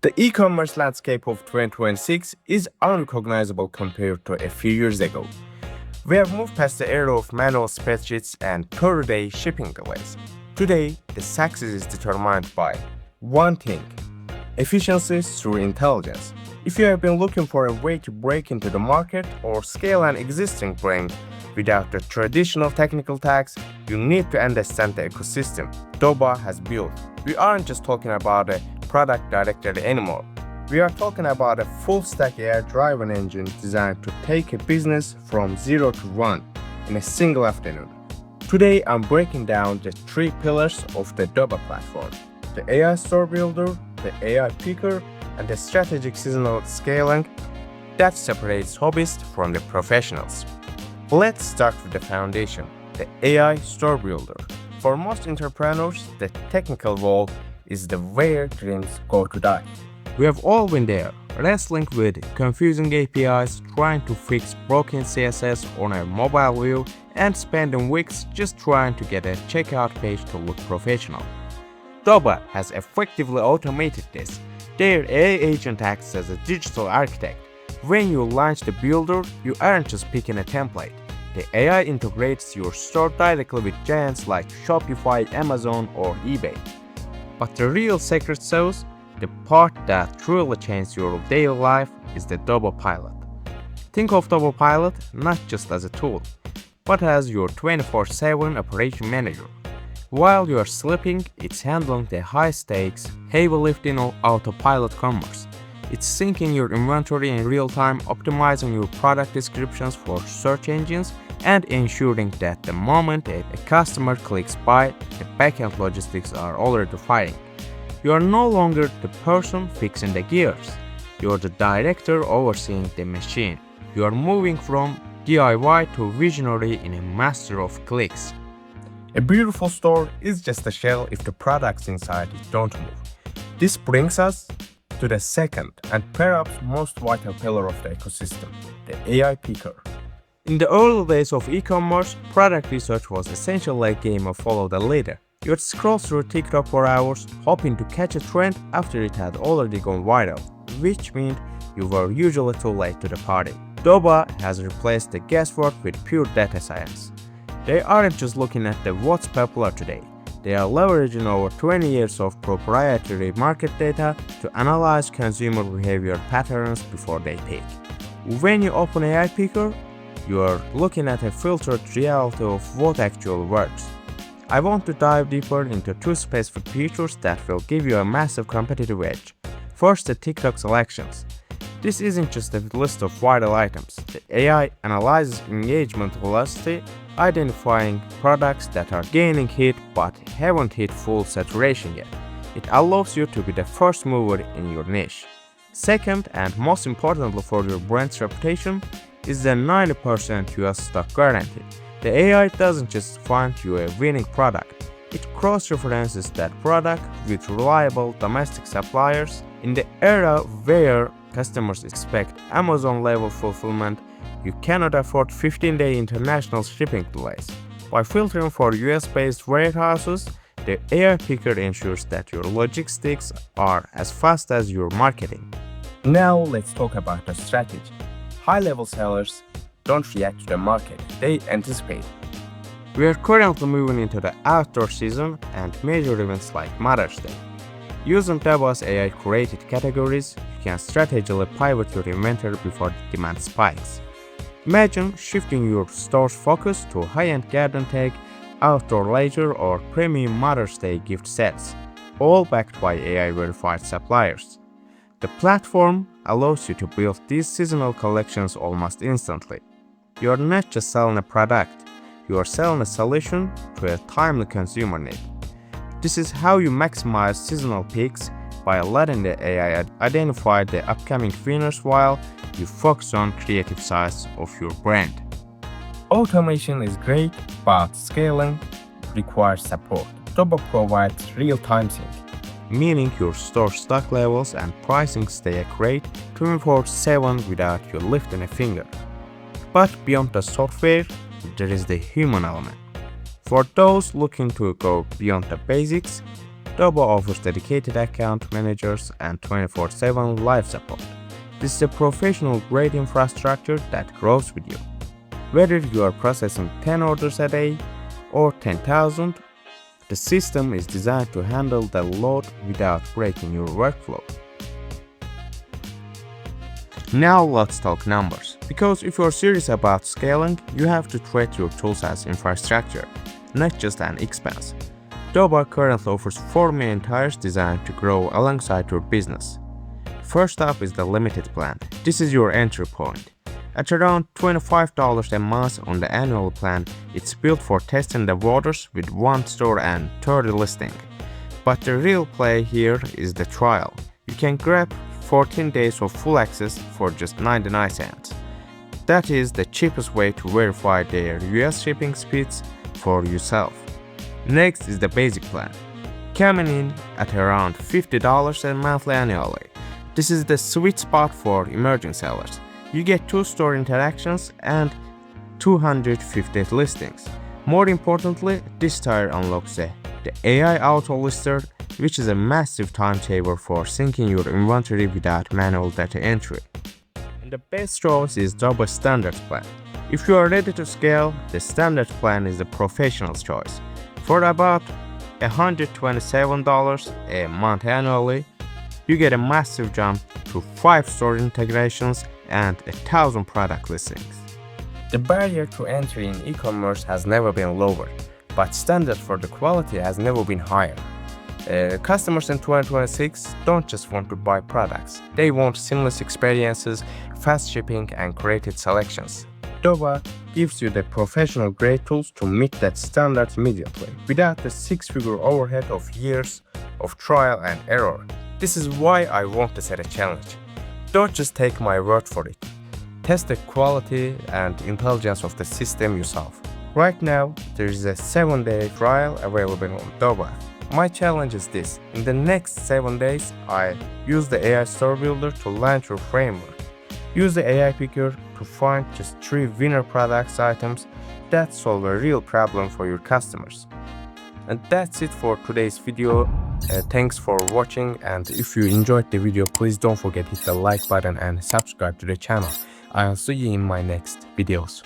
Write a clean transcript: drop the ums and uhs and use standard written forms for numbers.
The e-commerce landscape of 2026 is unrecognizable compared to a few years ago. We have moved past the era of manual spreadsheets and per-day shipping delays. Today, the success is determined by one thing: efficiency through intelligence. If you have been looking for a way to break into the market or scale an existing brand without the traditional technical tags, you need to understand the ecosystem Doba has built. We aren't just talking about a product directory anymore. We are talking about a full-stack AI-driven engine designed to take a business from zero to one in a single afternoon. Today, I'm breaking down the three pillars of the Doba platform: the AI Store Builder, the AI Picker, and the strategic seasonal scaling that separates hobbyists from the professionals. Let's start with the foundation, the AI Store Builder. For most entrepreneurs, the technical wall is the where dreams go to die. We have all been there, wrestling with confusing APIs, trying to fix broken CSS on a mobile view, and spending weeks just trying to get a checkout page to look professional. Doba has effectively automated this. Their AI agent acts as a digital architect. When you launch the builder, you aren't just picking a template. The AI integrates your store directly with giants like Shopify, Amazon, or eBay. But the real secret sauce, the part that truly changes your daily life, is the Doba Pilot. Think of Doba Pilot not just as a tool, but as your 24/7 operation manager. While you are sleeping, it's handling the high-stakes, heavy lifting of autopilot commerce. It's syncing your inventory in real time, optimizing your product descriptions for search engines, and ensuring that the moment a customer clicks buy, the backend logistics are already firing. You are no longer the person fixing the gears. You are the director overseeing the machine. You are moving from DIY to visionary in a master of clicks. A beautiful store is just a shell if the products inside it don't move. This brings us to the second and perhaps most vital pillar of the ecosystem, the AI Picker. In the early days of e-commerce, product research was essentially a game of follow the leader. You'd scroll through TikTok for hours, hoping to catch a trend after it had already gone viral, which meant you were usually too late to the party. Doba has replaced the guesswork with pure data science. They aren't just looking at what's popular today. They are leveraging over 20 years of proprietary market data to analyze consumer behavior patterns before they pick. When you open AI Picker, you are looking at a filtered reality of what actually works. I want to dive deeper into two specific features that will give you a massive competitive edge. First, the TikTok selections. This isn't just a list of viral items. The AI analyzes engagement velocity, identifying products that are gaining hit but haven't hit full saturation yet. It allows you to be the first mover in your niche. Second, and most importantly for your brand's reputation, is the 90% US stock guarantee. The AI doesn't just find you a winning product, it cross-references that product with reliable domestic suppliers. In the era where customers expect Amazon-level fulfillment, you cannot afford 15-day international shipping delays. By filtering for US-based warehouses, the AI Picker ensures that your logistics are as fast as your marketing. Now let's talk about the strategy. High-level sellers don't react to the market, they anticipate. We are currently moving into the outdoor season and major events like Mother's Day. Using Doba's AI curated categories, you can strategically pivot your inventory before the demand spikes. Imagine shifting your store's focus to high-end garden tech, outdoor leisure, or premium Mother's Day gift sets, all backed by AI-verified suppliers. The platform allows you to build these seasonal collections almost instantly. You are not just selling a product, you are selling a solution to a timely consumer need. This is how you maximize seasonal peaks by letting the AI identify the upcoming winners while you focus on creative sides of your brand. Automation is great, but scaling requires support. Doba provides real-time sync, meaning your store stock levels and pricing stay accurate 24/7 without you lifting a finger. But beyond the software, there is the human element. For those looking to go beyond the basics, Doba offers dedicated account managers and 24/7 live support. This is a professional-grade infrastructure that grows with you. Whether you are processing 10 orders a day or 10,000, the system is designed to handle the load without breaking your workflow. Now let's talk numbers, because if you're serious about scaling, you have to treat your tools as infrastructure, not just an expense. Doba currently offers 4 main tiers designed to grow alongside your business. First up is the limited plan. This is your entry point. At around $25 a month on the annual plan, it's built for testing the waters with 1 store and 30 listings. But the real play here is the trial. You can grab 14 days of full access for just 99 cents. That is the cheapest way to verify their US shipping speeds for yourself. Next is the basic plan, coming in at around $50 a monthly annually. This is the sweet spot for emerging sellers. You get 2 store interactions and 250 listings. More importantly, this tier unlocks the AI Auto Lister, which is a massive time saver for syncing your inventory without manual data entry. And the best choice is Doba Standard Plan. If you are ready to scale, the Standard Plan is the professional's choice. For about $127 a month annually, you get a massive jump to 5 store integrations and 1,000 product listings. The barrier to entry in e-commerce has never been lower, but standard for the quality has never been higher. Customers in 2026 don't just want to buy products, they want seamless experiences, fast shipping, and curated selections. Doba gives you the professional grade tools to meet that standard immediately, without the 6-figure overhead of years of trial and error. This is why I want to set a challenge. Don't just take my word for it. Test the quality and intelligence of the system yourself. Right now, there is a 7-day trial available on Doba. My challenge is this: in the next 7 days, I use the AI Store Builder to launch your framework. Use the AI Picker to find just 3 winner products items that solve a real problem for your customers. And that's it for today's video. Thanks for watching, and if you enjoyed the video, please don't forget to hit the like button and subscribe to the channel. I'll see you in my next videos.